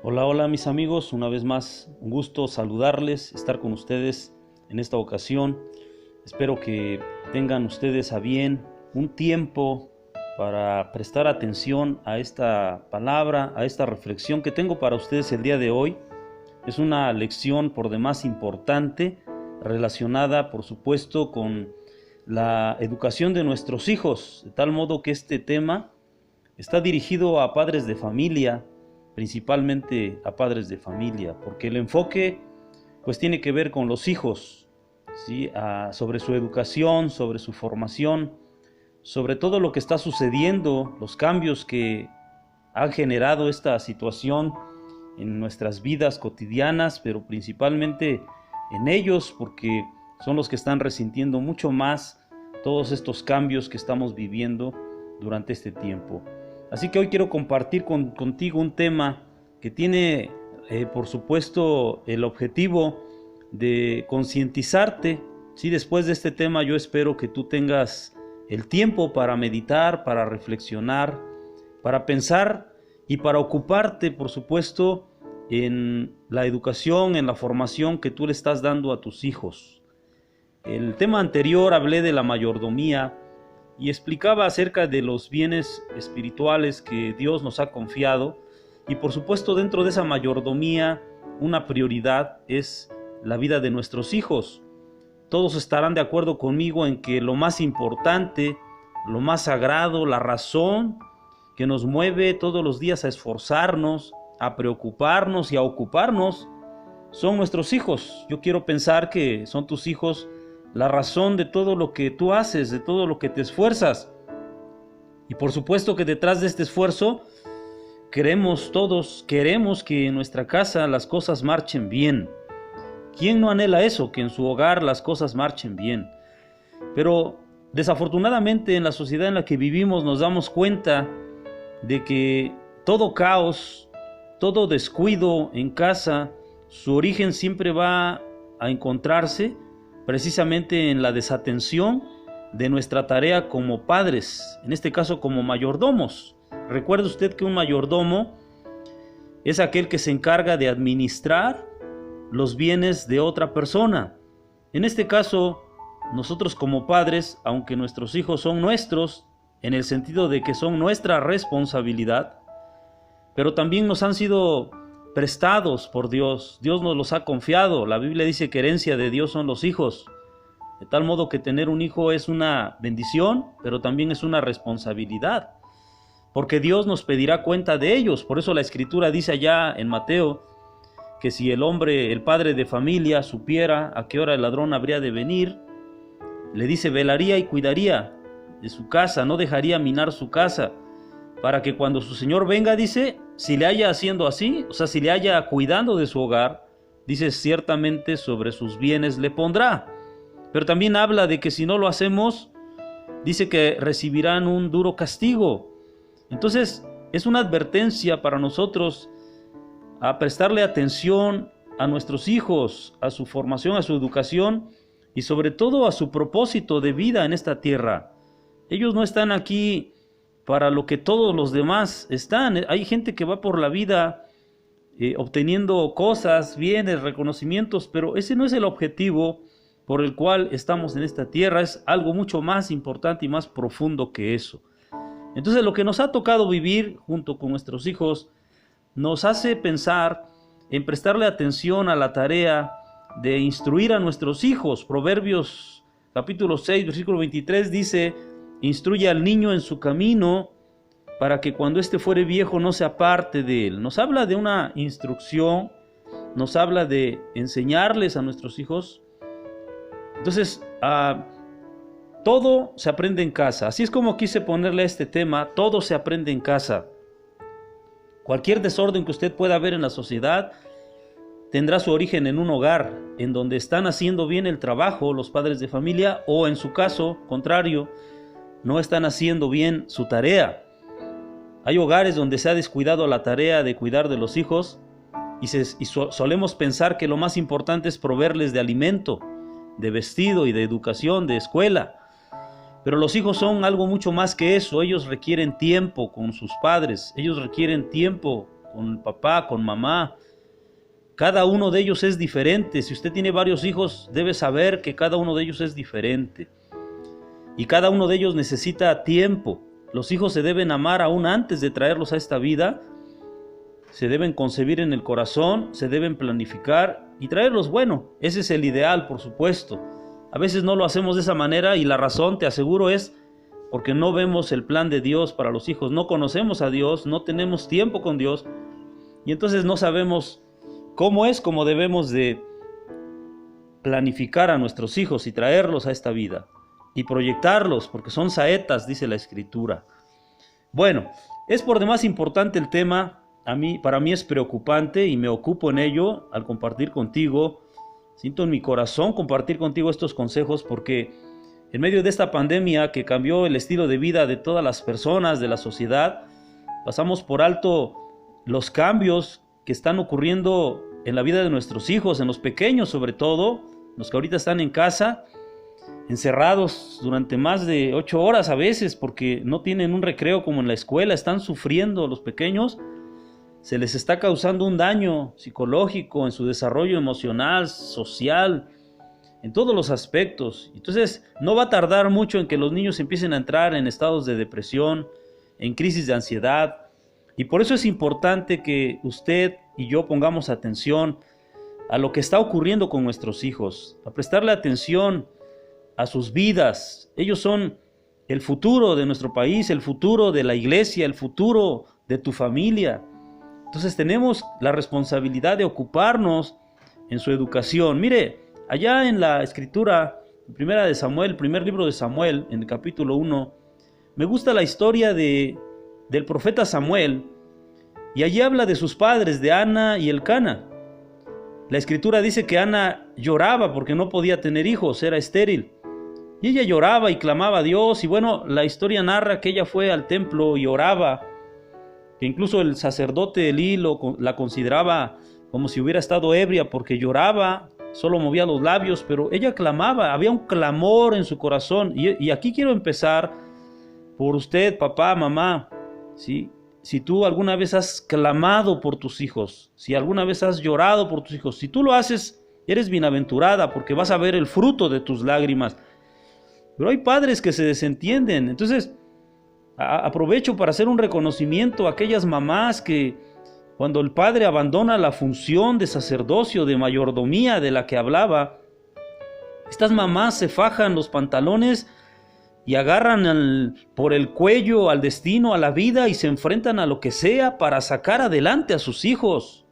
Hola, hola mis amigos, una vez más un gusto saludarles, estar con ustedes en esta ocasión. Espero que tengan ustedes a bien un tiempo para prestar atención a esta palabra, a esta reflexión que tengo para ustedes el día de hoy. Es una lección por demás importante, relacionada por supuesto con la educación de nuestros hijos, de tal modo que este tema está dirigido a padres de familia, principalmente a padres de familia, porque el enfoque pues tiene que ver con los hijos, ¿sí? Sobre su educación, sobre su formación, sobre todo lo que está sucediendo, los cambios que ha generado esta situación en nuestras vidas cotidianas, pero principalmente en ellos, porque son los que están resintiendo mucho más todos estos cambios que estamos viviendo durante este tiempo. Así que hoy quiero compartir contigo un tema que tiene, por supuesto, el objetivo de concientizarte. ¿Sí? Después de este tema yo espero que tú tengas el tiempo para meditar, para reflexionar, para pensar y para ocuparte, por supuesto, en la educación, en la formación que tú le estás dando a tus hijos. El tema anterior hablé de la mayordomía y explicaba acerca de los bienes espirituales que Dios nos ha confiado, y por supuesto dentro de esa mayordomía una prioridad es la vida de nuestros hijos. Todos estarán de acuerdo conmigo en que lo más importante, lo más sagrado, la razón que nos mueve todos los días a esforzarnos, a preocuparnos y a ocuparnos son nuestros hijos. Yo quiero pensar que son tus hijos la razón de todo lo que tú haces, de todo lo que te esfuerzas. Y por supuesto que detrás de este esfuerzo queremos que en nuestra casa las cosas marchen bien. ¿Quién no anhela eso? Que en su hogar las cosas marchen bien. Pero desafortunadamente en la sociedad en la que vivimos nos damos cuenta de que todo caos, todo descuido en casa, su origen siempre va a encontrarse precisamente en la desatención de nuestra tarea como padres, en este caso como mayordomos. Recuerde usted que un mayordomo es aquel que se encarga de administrar los bienes de otra persona. En este caso, nosotros como padres, aunque nuestros hijos son nuestros, en el sentido de que son nuestra responsabilidad, pero también nos han sido prestados por Dios. Dios nos los ha confiado. La Biblia dice que herencia de Dios son los hijos. De tal modo que tener un hijo es una bendición, pero también es una responsabilidad, porque Dios nos pedirá cuenta de ellos. Por eso la Escritura dice allá en Mateo que si el padre de familia supiera a qué hora el ladrón habría de venir, le dice, velaría y cuidaría de su casa, no dejaría minar su casa, para que cuando su Señor venga, dice, si le haya haciendo así, o sea, si le haya cuidando de su hogar, dice, ciertamente sobre sus bienes le pondrá. Pero también habla de que si no lo hacemos, dice que recibirán un duro castigo. Entonces, es una advertencia para nosotros a prestarle atención a nuestros hijos, a su formación, a su educación y sobre todo a su propósito de vida en esta tierra. Ellos no están aquí para lo que todos los demás están. Hay gente que va por la vida obteniendo cosas, bienes, reconocimientos, pero ese no es el objetivo por el cual estamos en esta tierra. Es algo mucho más importante y más profundo que eso. Entonces lo que nos ha tocado vivir junto con nuestros hijos nos hace pensar en prestarle atención a la tarea de instruir a nuestros hijos. Proverbios capítulo 6, versículo 23 dice, instruye al niño en su camino para que cuando éste fuere viejo no se aparte de él. Nos habla de una instrucción, nos habla de enseñarles a nuestros hijos. Entonces, todo se aprende en casa. Así es como quise ponerle a este tema, todo se aprende en casa. Cualquier desorden que usted pueda ver en la sociedad tendrá su origen en un hogar, en donde están haciendo bien el trabajo los padres de familia, o en su caso contrario, no están haciendo bien su tarea. Hay hogares donde se ha descuidado la tarea de cuidar de los hijos y solemos pensar que lo más importante es proveerles de alimento, de vestido y de educación, de escuela. Pero los hijos son algo mucho más que eso. Ellos requieren tiempo con sus padres, ellos requieren tiempo con papá, con mamá. Cada uno de ellos es diferente. Si usted tiene varios hijos, debe saber que cada uno de ellos es diferente. Y cada uno de ellos necesita tiempo. Los hijos se deben amar aún antes de traerlos a esta vida. Se deben concebir en el corazón, se deben planificar y traerlos. Bueno, ese es el ideal, por supuesto. A veces no lo hacemos de esa manera y la razón, te aseguro, es porque no vemos el plan de Dios para los hijos. No conocemos a Dios, no tenemos tiempo con Dios y entonces no sabemos cómo debemos de planificar a nuestros hijos y traerlos a esta vida y proyectarlos, porque son saetas, dice la Escritura. Bueno, es por demás importante el tema. Para mí es preocupante y me ocupo en ello al compartir contigo. Siento en mi corazón compartir contigo estos consejos porque en medio de esta pandemia que cambió el estilo de vida de todas las personas, de la sociedad, pasamos por alto los cambios que están ocurriendo en la vida de nuestros hijos, en los pequeños sobre todo, los que ahorita están en casa, encerrados durante más de 8 horas a veces porque no tienen un recreo como en la escuela, están sufriendo los pequeños, se les está causando un daño psicológico en su desarrollo emocional, social, en todos los aspectos. Entonces no va a tardar mucho en que los niños empiecen a entrar en estados de depresión, en crisis de ansiedad, y por eso es importante que usted y yo pongamos atención a lo que está ocurriendo con nuestros hijos, a prestarle atención a sus vidas. Ellos son el futuro de nuestro país, el futuro de la iglesia, el futuro de tu familia. Entonces tenemos la responsabilidad de ocuparnos en su educación. Mire, allá en la Escritura, primera de Samuel, el primer libro de Samuel, en el capítulo 1, me gusta la historia del profeta Samuel, y allí habla de sus padres, de Ana y Elcana. La Escritura dice que Ana lloraba porque no podía tener hijos, era estéril. Y ella lloraba y clamaba a Dios, y bueno, la historia narra que ella fue al templo y oraba, que incluso el sacerdote Elí la consideraba como si hubiera estado ebria porque lloraba, solo movía los labios, pero ella clamaba, había un clamor en su corazón. Y aquí quiero empezar por usted, papá, mamá, ¿sí? Si tú alguna vez has clamado por tus hijos, si alguna vez has llorado por tus hijos, si tú lo haces, eres bienaventurada porque vas a ver el fruto de tus lágrimas. Pero hay padres que se desentienden. Entonces aprovecho para hacer un reconocimiento a aquellas mamás que cuando el padre abandona la función de sacerdocio, de mayordomía de la que hablaba, estas mamás se fajan los pantalones y agarran por el cuello al destino, a la vida, y se enfrentan a lo que sea para sacar adelante a sus hijos.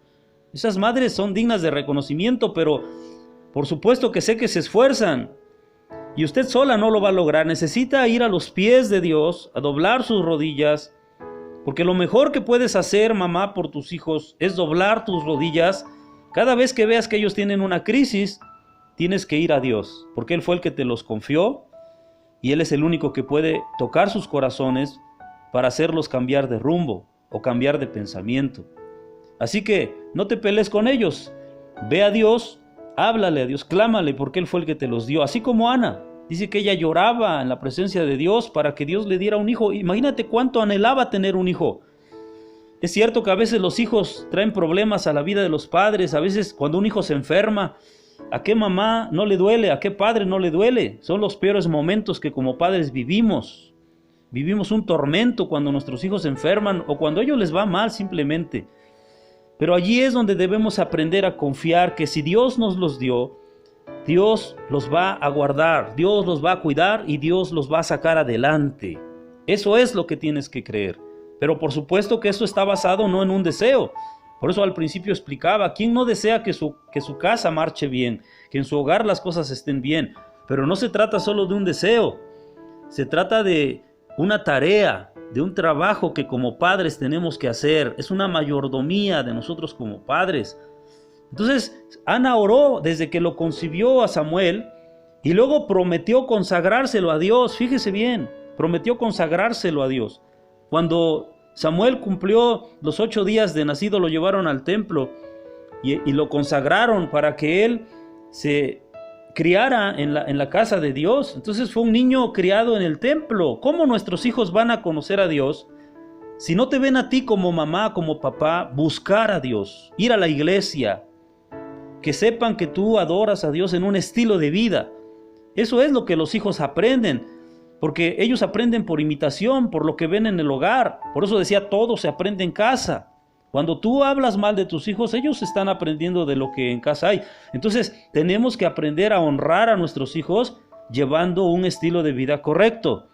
Esas madres son dignas de reconocimiento, pero por supuesto que sé que se esfuerzan. Y usted sola no lo va a lograr. Necesita ir a los pies de Dios, a doblar sus rodillas, porque lo mejor que puedes hacer, mamá, por tus hijos es doblar tus rodillas. Cada vez que veas que ellos tienen una crisis, tienes que ir a Dios, porque Él fue el que te los confió y Él es el único que puede tocar sus corazones para hacerlos cambiar de rumbo o cambiar de pensamiento. Así que no te pelees con ellos, ve a Dios, háblale a Dios, clámale, porque Él fue el que te los dio. Así como Ana, dice que ella lloraba en la presencia de Dios para que Dios le diera un hijo. Imagínate cuánto anhelaba tener un hijo. Es cierto que a veces los hijos traen problemas a la vida de los padres. A veces cuando un hijo se enferma, ¿a qué mamá no le duele? ¿A qué padre no le duele? Son los peores momentos que como padres vivimos. Vivimos un tormento cuando nuestros hijos se enferman o cuando a ellos les va mal simplemente. Pero allí es donde debemos aprender a confiar que si Dios nos los dio, Dios los va a guardar, Dios los va a cuidar y Dios los va a sacar adelante. Eso es lo que tienes que creer. Pero por supuesto que eso está basado no en un deseo. Por eso al principio explicaba, ¿quién no desea que su casa marche bien, que en su hogar las cosas estén bien? Pero no se trata solo de un deseo, se trata de una tarea, de un trabajo que como padres tenemos que hacer. Es una mayordomía de nosotros como padres. Entonces Ana oró desde que lo concibió a Samuel y luego prometió consagrárselo a Dios. Fíjese bien, prometió consagrárselo a Dios. Cuando Samuel cumplió los 8 días de nacido, lo llevaron al templo y lo consagraron para que él se criara en la casa de Dios. Entonces fue un niño criado en el templo. ¿Cómo nuestros hijos van a conocer a Dios si no te ven a ti como mamá, como papá, buscar a Dios, ir a la iglesia, que sepan que tú adoras a Dios en un estilo de vida. Eso es lo que los hijos aprenden, porque ellos aprenden por imitación, por lo que ven en el hogar. Por eso decía, todo se aprende en casa. Cuando tú hablas mal de tus hijos, ellos están aprendiendo de lo que en casa hay. Entonces, tenemos que aprender a honrar a nuestros hijos llevando un estilo de vida correcto,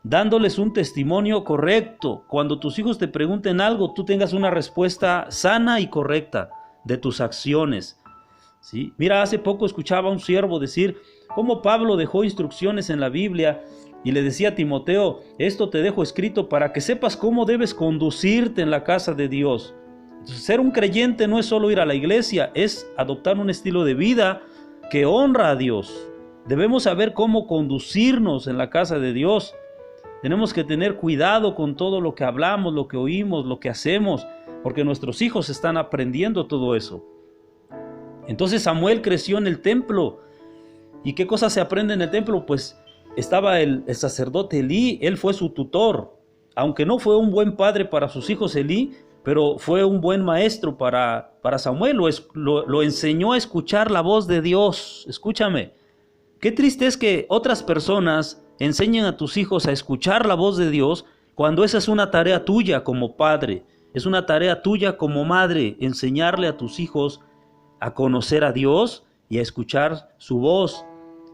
dándoles un testimonio correcto. Cuando tus hijos te pregunten algo, tú tengas una respuesta sana y correcta de tus acciones. ¿Sí? Mira, hace poco escuchaba a un siervo decir cómo Pablo dejó instrucciones en la Biblia y le decía a Timoteo, esto te dejo escrito para que sepas cómo debes conducirte en la casa de Dios. Entonces, ser un creyente no es solo ir a la iglesia, es adoptar un estilo de vida que honra a Dios. Debemos saber cómo conducirnos en la casa de Dios. Tenemos que tener cuidado con todo lo que hablamos, lo que oímos, lo que hacemos, porque nuestros hijos están aprendiendo todo eso. Entonces Samuel creció en el templo. ¿Y qué cosas se aprende en el templo? Pues estaba el sacerdote Elí, él fue su tutor. Aunque no fue un buen padre para sus hijos Elí, pero fue un buen maestro para Samuel. Lo enseñó a escuchar la voz de Dios. Escúchame, qué triste es que otras personas enseñen a tus hijos a escuchar la voz de Dios cuando esa es una tarea tuya como padre. Es una tarea tuya como madre, enseñarle a tus hijos a conocer a Dios y a escuchar su voz,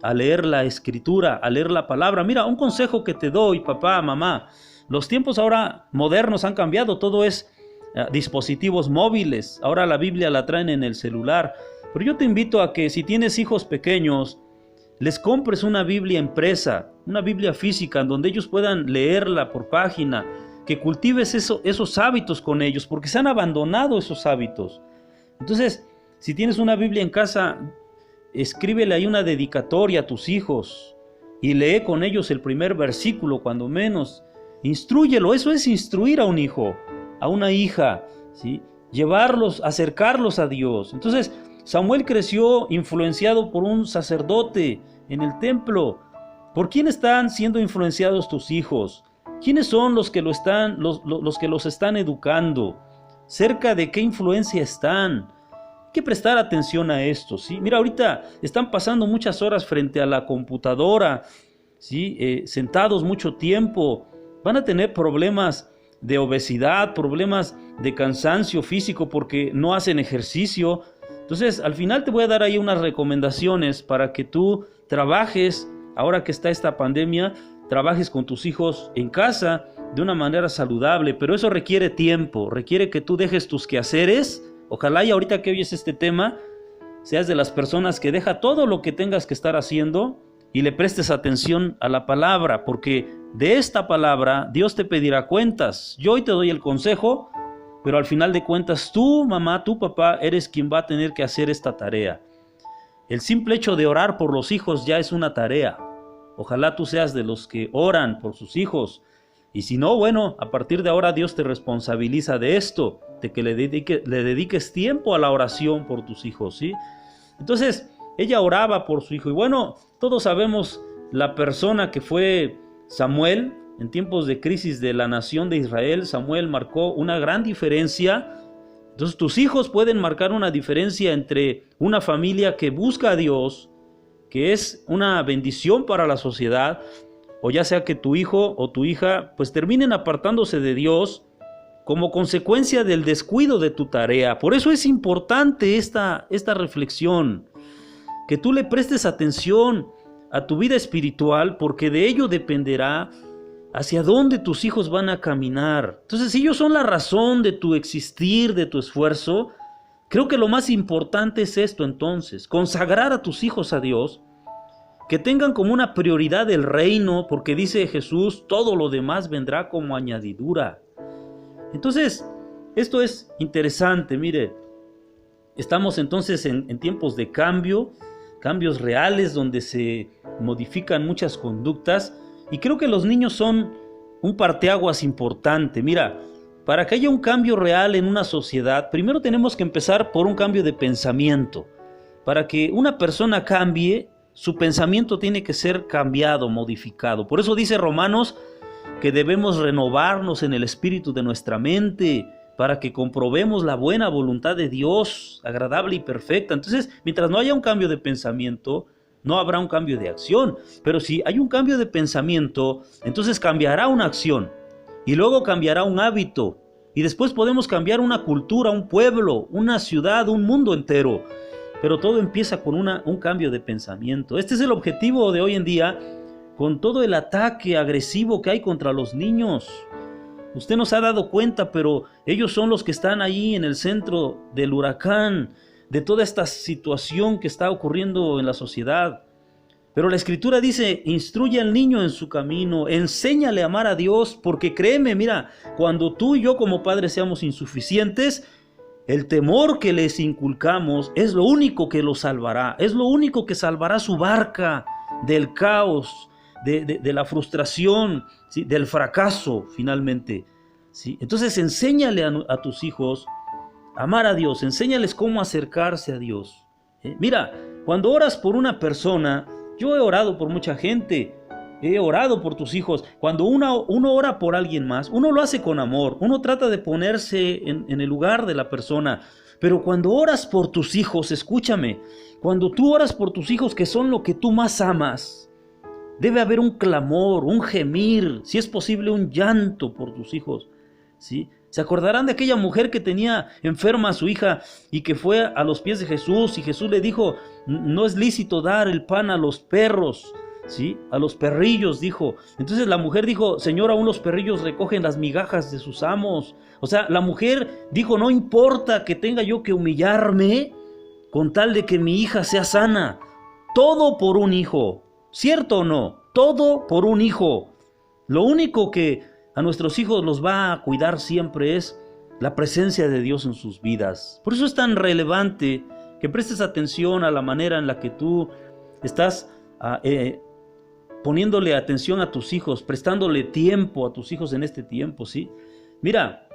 a leer la escritura, a leer la palabra. Mira, un consejo que te doy, papá, mamá, los tiempos ahora modernos han cambiado, todo es dispositivos móviles, ahora la Biblia la traen en el celular, pero yo te invito a que si tienes hijos pequeños, les compres una Biblia impresa, una Biblia física, en donde ellos puedan leerla por página, que cultives esos hábitos con ellos, porque se han abandonado esos hábitos. Entonces, si tienes una Biblia en casa, escríbele ahí una dedicatoria a tus hijos y lee con ellos el primer versículo, cuando menos. Instrúyelo, eso es instruir a un hijo, a una hija, ¿sí? Llevarlos, acercarlos a Dios. Entonces, Samuel creció influenciado por un sacerdote en el templo. ¿Por quién están siendo influenciados tus hijos? ¿Quiénes son los que los están educando? ¿Cerca de qué influencia están? Hay que prestar atención a esto, ¿sí? Mira, ahorita están pasando muchas horas frente a la computadora, ¿sí? Sentados mucho tiempo. Van a tener problemas de obesidad, problemas de cansancio físico porque no hacen ejercicio. Entonces, al final te voy a dar ahí unas recomendaciones para que tú trabajes, ahora que está esta pandemia, trabajes con tus hijos en casa de una manera saludable, pero eso requiere tiempo, requiere que tú dejes tus quehaceres. Ojalá y ahorita que oyes este tema, seas de las personas que deja todo lo que tengas que estar haciendo y le prestes atención a la palabra, porque de esta palabra Dios te pedirá cuentas. Yo hoy te doy el consejo, pero al final de cuentas tú, mamá, tú, papá, eres quien va a tener que hacer esta tarea. El simple hecho de orar por los hijos ya es una tarea. Ojalá tú seas de los que oran por sus hijos. Y si no, bueno, a partir de ahora Dios te responsabiliza de esto, de que le dediques tiempo a la oración por tus hijos, ¿sí? Entonces, ella oraba por su hijo. Y bueno, todos sabemos la persona que fue Samuel. En tiempos de crisis de la nación de Israel, Samuel marcó una gran diferencia. Entonces, tus hijos pueden marcar una diferencia entre una familia que busca a Dios, que es una bendición para la sociedad, o ya sea que tu hijo o tu hija pues terminen apartándose de Dios como consecuencia del descuido de tu tarea. Por eso es importante esta reflexión, que tú le prestes atención a tu vida espiritual, porque de ello dependerá hacia dónde tus hijos van a caminar. Entonces, si ellos son la razón de tu existir, de tu esfuerzo, creo que lo más importante es esto entonces, consagrar a tus hijos a Dios, que tengan como una prioridad el reino, porque dice Jesús, todo lo demás vendrá como añadidura. Entonces, esto es interesante, mire, estamos entonces en tiempos de cambios reales donde se modifican muchas conductas, y creo que los niños son un parteaguas importante. Mira, para que haya un cambio real en una sociedad, primero tenemos que empezar por un cambio de pensamiento. Para que una persona cambie, su pensamiento tiene que ser cambiado, modificado. Por eso dice Romanos que debemos renovarnos en el espíritu de nuestra mente para que comprobemos la buena voluntad de Dios, agradable y perfecta. Entonces, mientras no haya un cambio de pensamiento, no habrá un cambio de acción. Pero si hay un cambio de pensamiento, entonces cambiará una acción y luego cambiará un hábito. Y después podemos cambiar una cultura, un pueblo, una ciudad, un mundo entero. Pero todo empieza con un cambio de pensamiento. Este es el objetivo de hoy en día, con todo el ataque agresivo que hay contra los niños. Usted no se ha dado cuenta, pero ellos son los que están ahí en el centro del huracán, de toda esta situación que está ocurriendo en la sociedad. Pero la Escritura dice, instruye al niño en su camino, enséñale a amar a Dios, porque créeme, mira, cuando tú y yo como padres seamos insuficientes, el temor que les inculcamos es lo único que los salvará, es lo único que salvará su barca del caos, de la frustración, ¿sí? Del fracaso finalmente, ¿sí? Entonces enséñale a tus hijos a amar a Dios, enséñales cómo acercarse a Dios. Mira, cuando oras por una persona, yo he orado por mucha gente, he orado por tus hijos. Cuando uno ora por alguien más, uno lo hace con amor, uno trata de ponerse en el lugar de la persona. Pero cuando oras por tus hijos, escúchame, cuando tú oras por tus hijos que son lo que tú más amas, debe haber un clamor, un gemir, si es posible un llanto por tus hijos, ¿sí? Se acordarán de aquella mujer que tenía enferma a su hija y que fue a los pies de Jesús y Jesús le dijo, no es lícito dar el pan a los perros, ¿sí? A los perrillos, dijo. Entonces la mujer dijo, Señor, aún los perrillos recogen las migajas de sus amos. O sea, la mujer dijo, no importa que tenga yo que humillarme con tal de que mi hija sea sana. Todo por un hijo. ¿Cierto o no? Todo por un hijo. Lo único que a nuestros hijos los va a cuidar siempre es la presencia de Dios en sus vidas. Por eso es tan relevante que prestes atención a la manera en la que tú estás poniéndole atención a tus hijos, prestándole tiempo a tus hijos en este tiempo, ¿sí? Mira,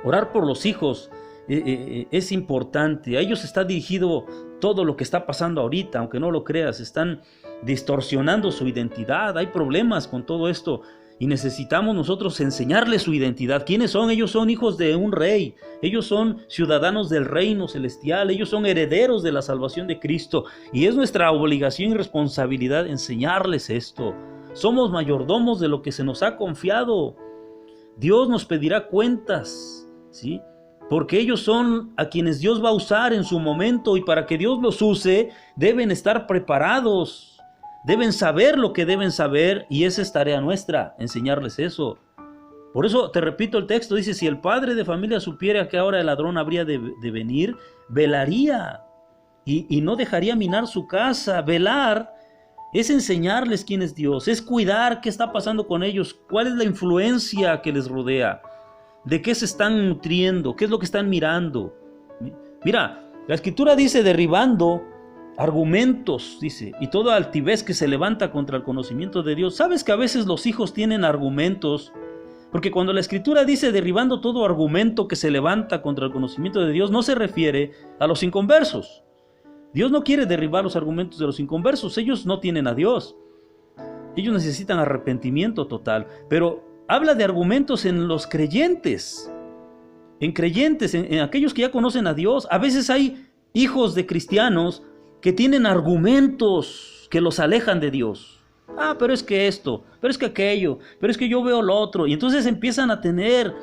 orar por los hijos es importante. A ellos está dirigido todo lo que está pasando ahorita, aunque no lo creas. Están distorsionando su identidad. Hay problemas con todo esto y necesitamos nosotros enseñarles su identidad. ¿Quiénes son? Ellos son hijos de un rey. Ellos son ciudadanos del reino celestial. Ellos son herederos de la salvación de Cristo. Y es nuestra obligación y responsabilidad enseñarles esto. Somos mayordomos de lo que se nos ha confiado. Dios nos pedirá cuentas, ¿sí? Porque ellos son a quienes Dios va a usar en su momento, y para que Dios los use deben estar preparados, deben saber lo que deben saber, y esa es tarea nuestra, enseñarles eso. Por eso te repito el texto, dice, si el padre de familia supiera que ahora el ladrón habría de venir, velaría y no dejaría minar su casa. Velar es enseñarles quién es Dios, es cuidar qué está pasando con ellos, cuál es la influencia que les rodea, de qué se están nutriendo, qué es lo que están mirando. Mira, la Escritura dice derribando argumentos, dice, y toda altivez que se levanta contra el conocimiento de Dios. ¿Sabes que a veces los hijos tienen argumentos? Porque cuando la Escritura dice derribando todo argumento que se levanta contra el conocimiento de Dios, no se refiere a los inconversos. Dios no quiere derribar los argumentos de los inconversos, ellos no tienen a Dios. Ellos necesitan arrepentimiento total, pero habla de argumentos en los creyentes, en aquellos que ya conocen a Dios. A veces hay hijos de cristianos que tienen argumentos que los alejan de Dios. Pero es que esto, pero es que aquello, pero es que yo veo lo otro. Y entonces empiezan a tener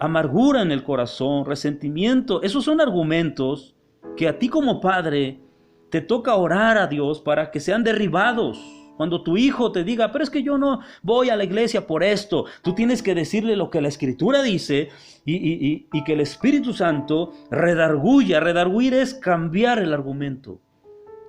amargura en el corazón, resentimiento. Esos son argumentos que a ti como padre te toca orar a Dios para que sean derribados. Cuando tu hijo te diga, pero es que yo no voy a la iglesia por esto, tú tienes que decirle lo que la Escritura dice y que el Espíritu Santo redarguya. Redarguir es cambiar el argumento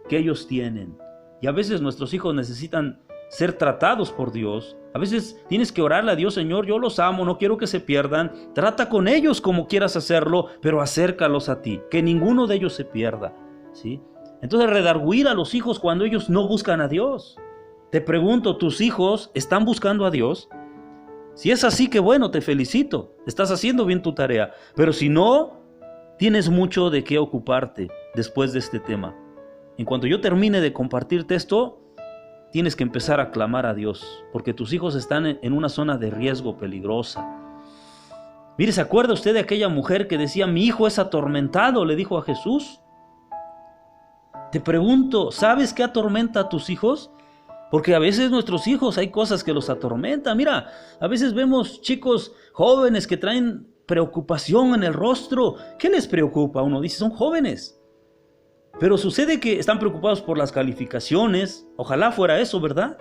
que ellos tienen. Y a veces nuestros hijos necesitan ser tratados por Dios. A veces tienes que orarle a Dios, Señor, yo los amo, no quiero que se pierdan. Trata con ellos como quieras hacerlo, pero acércalos a ti, que ninguno de ellos se pierda, ¿sí? Entonces, redarguir a los hijos cuando ellos no buscan a Dios. Te pregunto, ¿tus hijos están buscando a Dios? Si es así, que bueno, te felicito, estás haciendo bien tu tarea. Pero si no, tienes mucho de qué ocuparte después de este tema. En cuanto yo termine de compartirte esto, tienes que empezar a clamar a Dios, porque tus hijos están en una zona de riesgo peligrosa. Mire, ¿se acuerda usted de aquella mujer que decía, mi hijo es atormentado? Le dijo a Jesús. Te pregunto, ¿sabes qué atormenta a tus hijos? Porque a veces nuestros hijos hay cosas que los atormentan. Mira, a veces vemos chicos jóvenes que traen preocupación en el rostro. ¿Qué les preocupa? Uno dice, son jóvenes. Pero sucede que están preocupados por las calificaciones. Ojalá fuera eso, ¿verdad?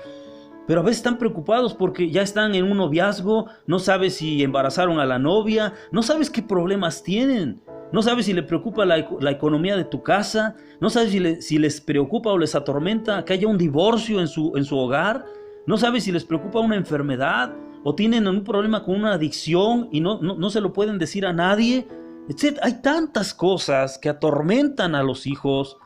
Pero a veces están preocupados porque ya están en un noviazgo, no sabes si embarazaron a la novia, no sabes qué problemas tienen, no sabes si le preocupa la economía de tu casa, no sabes si les preocupa o les atormenta que haya un divorcio en su hogar, no sabes si les preocupa una enfermedad o tienen un problema con una adicción y no se lo pueden decir a nadie, etc. Hay tantas cosas que atormentan a los hijos.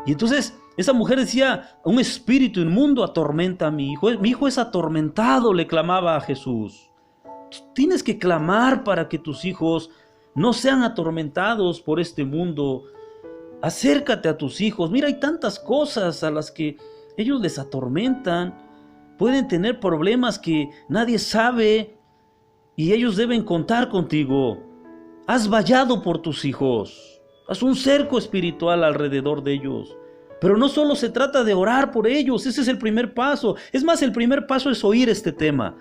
Y entonces esa mujer decía, un espíritu inmundo atormenta a mi hijo es atormentado, le clamaba a Jesús. Tienes que clamar para que tus hijos no sean atormentados por este mundo. Acércate a tus hijos, mira, hay tantas cosas a las que ellos les atormentan, pueden tener problemas que nadie sabe y ellos deben contar contigo. Haz vallado por tus hijos, haz un cerco espiritual alrededor de ellos. Pero no solo se trata de orar por ellos, ese es el primer paso. Es más, el primer paso es oír este tema.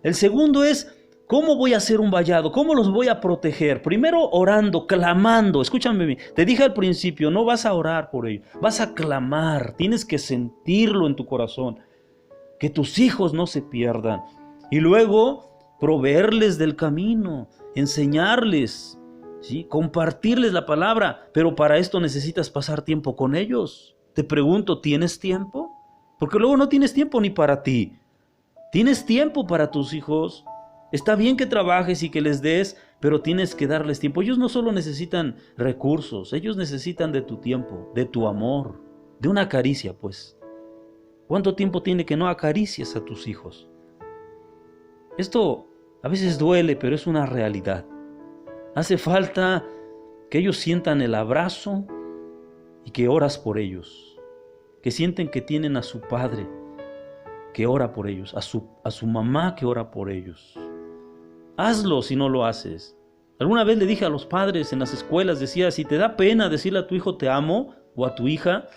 El segundo es, ¿cómo voy a hacer un vallado? ¿Cómo los voy a proteger? Primero orando, clamando. Escúchame bien, te dije al principio, no vas a orar por ellos, vas a clamar, tienes que sentirlo en tu corazón, que tus hijos no se pierdan. Y luego, proveerles del camino, enseñarles, ¿sí? Compartirles la palabra, pero para esto necesitas pasar tiempo con ellos. Te pregunto, ¿tienes tiempo? Porque luego no tienes tiempo ni para ti. ¿Tienes tiempo para tus hijos? Está bien que trabajes y que les des, pero tienes que darles tiempo. Ellos no solo necesitan recursos, ellos necesitan de tu tiempo, de tu amor, de una caricia, pues. ¿Cuánto tiempo tiene que no acaricias a tus hijos? Esto a veces duele, pero es una realidad. Hace falta que ellos sientan el abrazo y que oras por ellos, que sienten que tienen a su padre que ora por ellos, a su mamá que ora por ellos. Hazlo si no lo haces. Alguna vez le dije a los padres en las escuelas, decía, si te da pena decirle a tu hijo te amo o a tu hija,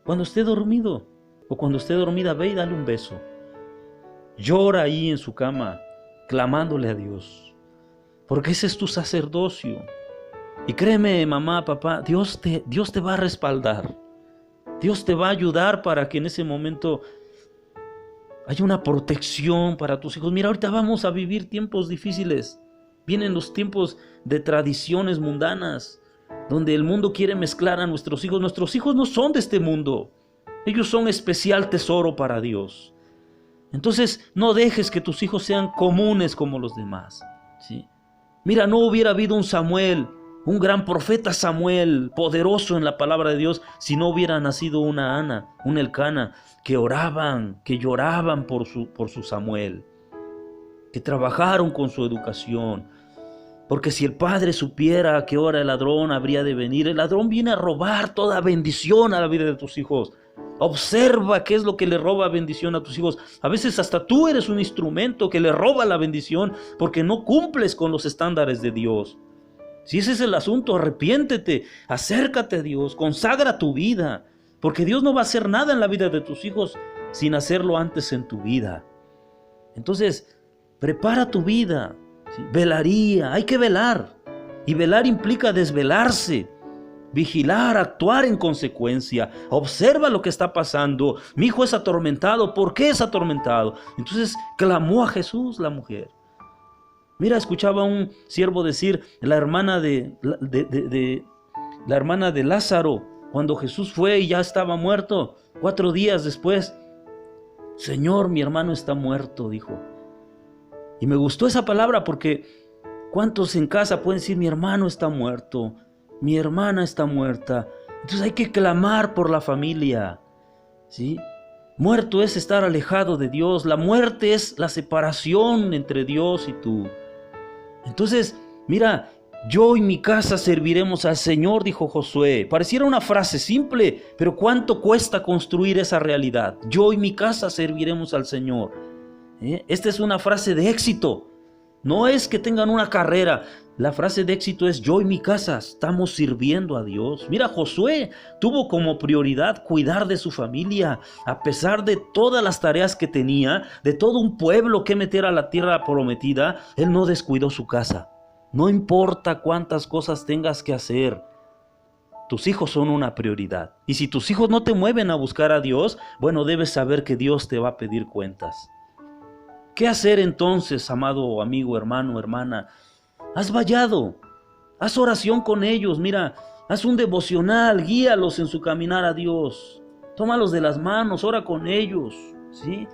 cuando esté dormido o cuando esté dormida, ve y dale un beso. Llora ahí en su cama, clamándole a Dios. Porque ese es tu sacerdocio. Y créeme, mamá, papá, Dios te va a respaldar. Dios te va a ayudar para que en ese momento haya una protección para tus hijos. Mira, ahorita vamos a vivir tiempos difíciles. Vienen los tiempos de tradiciones mundanas, donde el mundo quiere mezclar a nuestros hijos. Nuestros hijos no son de este mundo. Ellos son especial tesoro para Dios. Entonces, no dejes que tus hijos sean comunes como los demás, ¿sí? Mira, no hubiera habido un Samuel, un gran profeta Samuel, poderoso en la palabra de Dios, si no hubiera nacido una Ana, un Elcana, que oraban, que lloraban por su Samuel, que trabajaron con su educación. Porque si el padre supiera a qué hora el ladrón habría de venir, el ladrón viene a robar toda bendición a la vida de tus hijos. Observa qué es lo que le roba bendición a tus hijos. A veces hasta tú eres un instrumento que le roba la bendición porque no cumples con los estándares de Dios. Si ese es el asunto, arrepiéntete, acércate a Dios, consagra tu vida, porque Dios no va a hacer nada en la vida de tus hijos sin hacerlo antes en tu vida. Entonces, prepara tu vida, ¿sí? Velaría, hay que velar, y velar implica desvelarse, vigilar, actuar en consecuencia. Observa lo que está pasando. Mi hijo es atormentado. ¿Por qué es atormentado? Entonces clamó a Jesús la mujer. Mira, escuchaba un siervo decir, la hermana de Lázaro, cuando Jesús fue y ya estaba muerto, 4 días después, Señor, mi hermano está muerto, dijo. Y me gustó esa palabra porque ¿cuántos en casa pueden decir, mi hermano está muerto? Mi hermana está muerta. Entonces hay que clamar por la familia, ¿sí? Muerto es estar alejado de Dios. La muerte es la separación entre Dios y tú. Entonces, mira, Yo y mi casa serviremos al Señor, dijo Josué. Pareciera una frase simple, pero ¿cuánto cuesta construir esa realidad? Yo y mi casa serviremos al Señor. Esta es una frase de éxito. No es que tengan una carrera. La frase de éxito es: yo y mi casa estamos sirviendo a Dios. Mira, Josué tuvo como prioridad cuidar de su familia. A pesar de todas las tareas que tenía, de todo un pueblo que meter a la tierra prometida, él no descuidó su casa. No importa cuántas cosas tengas que hacer, tus hijos son una prioridad. Y si tus hijos no te mueven a buscar a Dios, bueno, debes saber que Dios te va a pedir cuentas. ¿Qué hacer entonces, amado amigo, hermano, hermana? Haz vallado, haz oración con ellos, mira, haz un devocional, guíalos en su caminar a Dios. Tómalos de las manos, ora con ellos, ¿sí?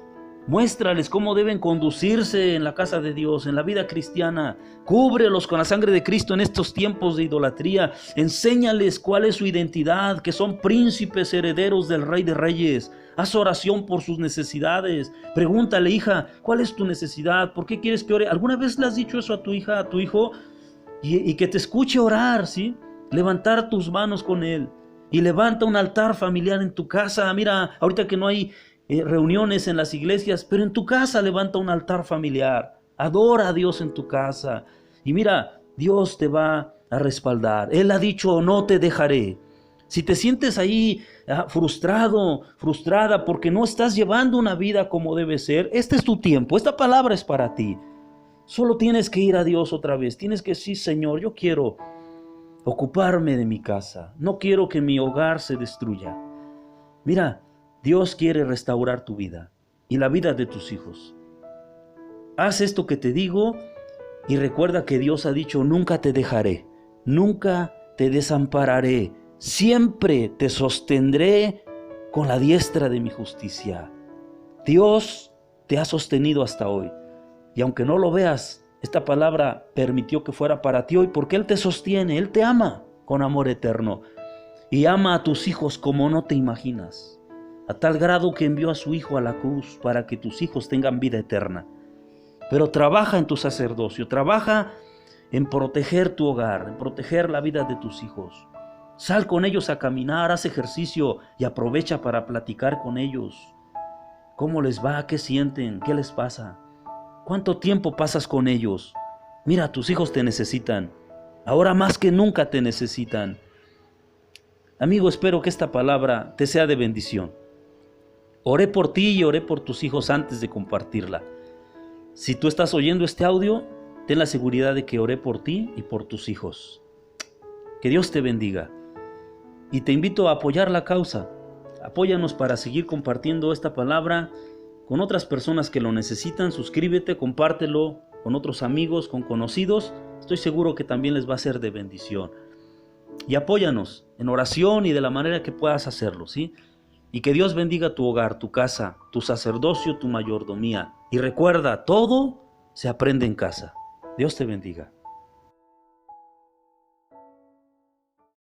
Muéstrales cómo deben conducirse en la casa de Dios, en la vida cristiana. Cúbrelos con la sangre de Cristo en estos tiempos de idolatría. Enséñales cuál es su identidad, que son príncipes herederos del Rey de Reyes. Haz oración por sus necesidades. Pregúntale: hija, ¿cuál es tu necesidad? ¿Por qué quieres que ore? ¿Alguna vez le has dicho eso a tu hija, a tu hijo? Y que te escuche orar, ¿sí? Levantar tus manos con él. Y levanta un altar familiar en tu casa. Mira, ahorita que no hay reuniones en las iglesias, pero en tu casa levanta un altar familiar. Adora a Dios en tu casa. Y mira, Dios te va a respaldar. Él ha dicho: no te dejaré. Si te sientes ahí frustrado, frustrada porque no estás llevando una vida como debe ser, este es tu tiempo, esta palabra es para ti. Solo tienes que ir a Dios otra vez. Tienes que decir: Señor, yo quiero ocuparme de mi casa. No quiero que mi hogar se destruya. Mira, Dios quiere restaurar tu vida y la vida de tus hijos. Haz esto que te digo y recuerda que Dios ha dicho: nunca te dejaré, nunca te desampararé, siempre te sostendré con la diestra de mi justicia. Dios te ha sostenido hasta hoy. Y aunque no lo veas, esta palabra permitió que fuera para ti hoy porque Él te sostiene, Él te ama con amor eterno. Y ama a tus hijos como no te imaginas. A tal grado que envió a su Hijo a la cruz para que tus hijos tengan vida eterna. Pero trabaja en tu sacerdocio, trabaja en proteger tu hogar, en proteger la vida de tus hijos. Sal con ellos a caminar, haz ejercicio y aprovecha para platicar con ellos. ¿Cómo les va? ¿Qué sienten? ¿Qué les pasa? ¿Cuánto tiempo pasas con ellos? Mira, tus hijos te necesitan. Ahora más que nunca te necesitan. Amigo, espero que esta palabra te sea de bendición. Oré por ti y oré por tus hijos antes de compartirla. Si tú estás oyendo este audio, ten la seguridad de que oré por ti y por tus hijos. Que Dios te bendiga. Y te invito a apoyar la causa. Apóyanos para seguir compartiendo esta palabra con otras personas que lo necesitan. Suscríbete, compártelo con otros amigos, con conocidos. Estoy seguro que también les va a ser de bendición. Y apóyanos en oración y de la manera que puedas hacerlo, ¿sí? Y que Dios bendiga tu hogar, tu casa, tu sacerdocio, tu mayordomía. Y recuerda, todo se aprende en casa. Dios te bendiga.